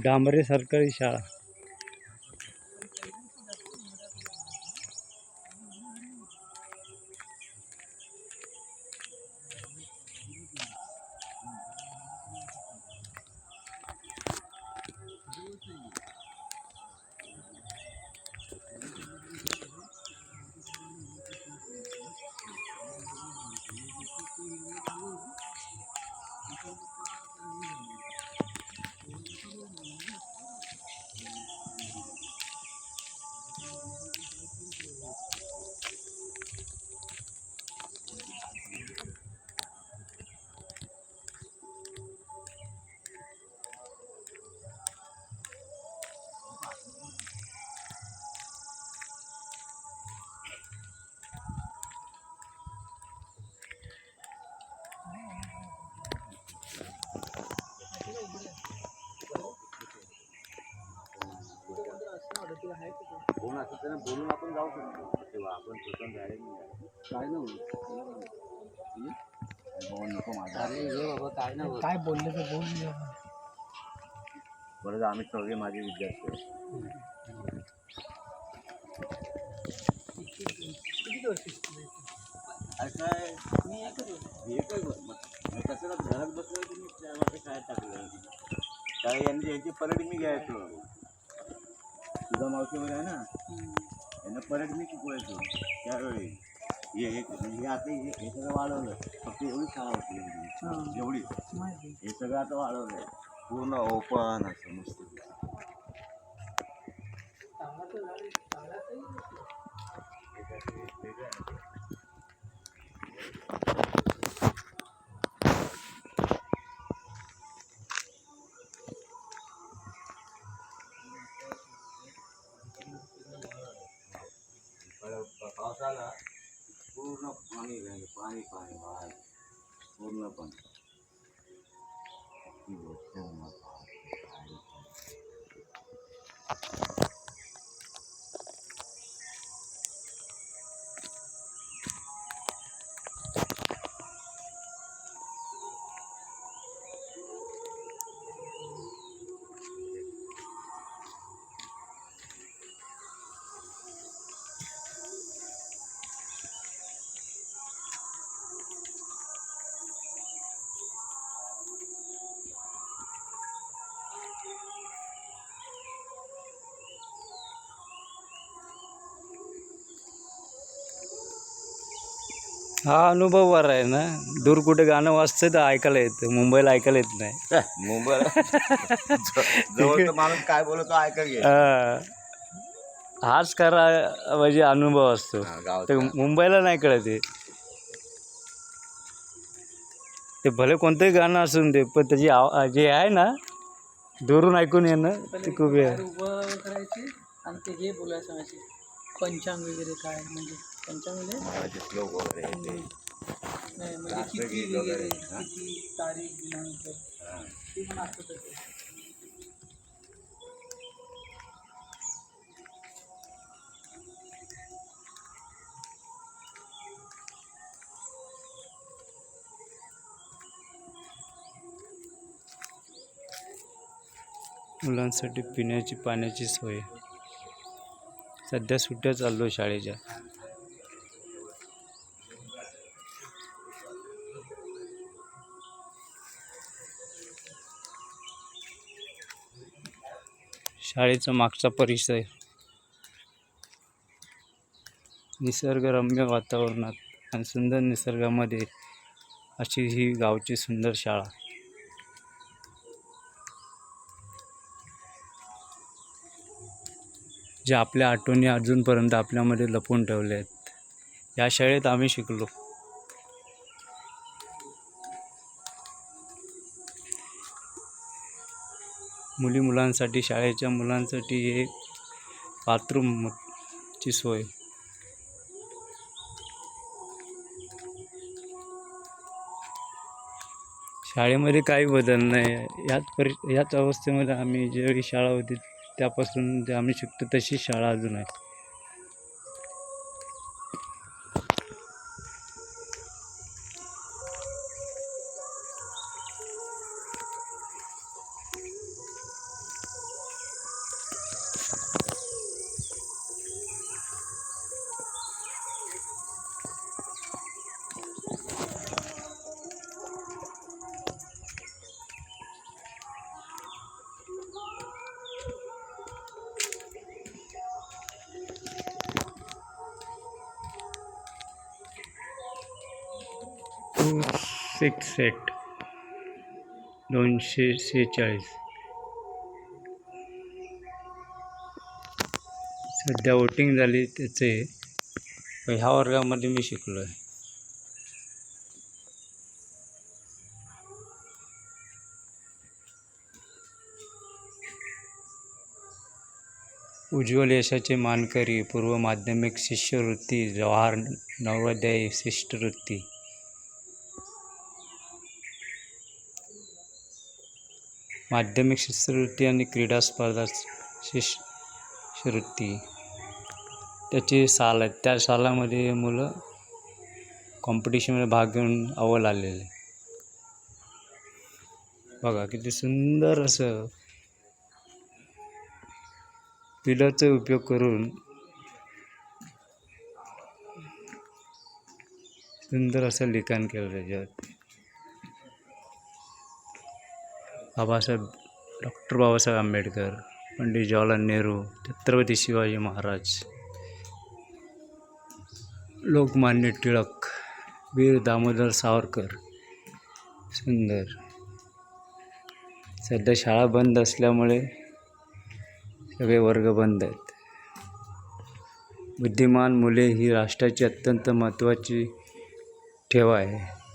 डांबरे सरकारी शाळा. बोलून आपण जाऊ शकतो तेव्हा आपण स्वतः डायरेक्ट काय ना नको माझा बाबा काय ना काय बोलले तर बोल. बरं आम्ही सगळे माझे विद्यार्थी काय कसं घरात बसलं तुम्ही त्यामध्ये काय टाकलं काय यांची परेड मी घ्यायचो. तुझा मावशीमध्ये आहे ना यांना परेड मी शिकवायचो त्यावेळी. हे आता हे सगळं वाढवलं फक्त एवढी शाळा होती एवढी. हे सगळं आता वाढवलं पूर्ण ओपन असं मस्त. पावसाला पूर्ण पाणी राहिलं पाणी पाणी बाहेर पूर्ण पण हा अनुभव बरा आहे ना. दूर कुठे गाणं वाजतं तर ऐकायला येतं. मुंबईला ऐकायला येत नाही. मुंबईला जवळ माणूस काय बोलतो ऐकायला हाच खरा म्हणजे अनुभव असतो. ते मुंबईला नाही कळत. ते भले कोणतंही गाणं असून दे पण त्याची जे आहे ना दुरून ऐकून येणं ते खूप उभं करायचे आणि ते हे बोलायचं म्हणजे पंचांग वगैरे काय म्हणजे पंचांग म्हणजे श्लोक वगैरे नाही म्हणजे किती वगैरे किती तारीख दिनांक ते पण असतं. मुलांसाठी पिण्याची पाण्याची सोय. सध्या सुट्ट्या चाललो शाळेच्या. शाळेचा मागचा परिसर निसर्गरम्य वातावरणात आणि सुंदर निसर्गामध्ये अशी ही गावची सुंदर शाळा. ज्या आपल्या आठवणी अजूनपर्यंत आपल्यामध्ये लपवून ठेवल्या आहेत. या शाळेत आम्ही शिकलो. मुलांसाठी, शाळेच्या मुलांसाठी हे बाथरूमची सोय. शाळेमध्ये काही बदल नाही. याच अवस्थेमध्ये आम्ही ज्यावेळी शाळा होती त्यापासून जे आम्ही शिकतो तशी शाळा अजून आहे. Six set 246. सध्या वोटिंग झाली त्याचे. ह्या वर्गामध्ये मी शिकलो आहे. उज्ज्वल यशाचे मानकरी पूर्व माध्यमिक शिष्यवृत्ती, जवाहर नवोदय शिष्यवृत्ती. माध्यमिक शिष्यवृत्ती आणि क्रीडा स्पर्धा शिष्यवृत्ती त्याची साल आहेत. त्या सालामध्ये मुलं कॉम्पिटिशनमध्ये भाग घेऊन अव्वल आलेले. बघा किती सुंदर असं पिलरचा उपयोग करून सुंदर असं लिखाण केलं त्याच्यावर. डॉक्टर बाबासाहेब आंबेडकर, पंडित जवाहरलाल नेहरू, छत्रपती शिवाजी महाराज, लोकमान्य टिळक, वीर दामोदर सावरकर. सुंदर. सध्या शाळा बंद असल्यामुळे सगळे वर्ग बंद आहेत. बुद्धिमान मुले ही राष्ट्राची अत्यंत महत्त्वाची ठेवा आहे.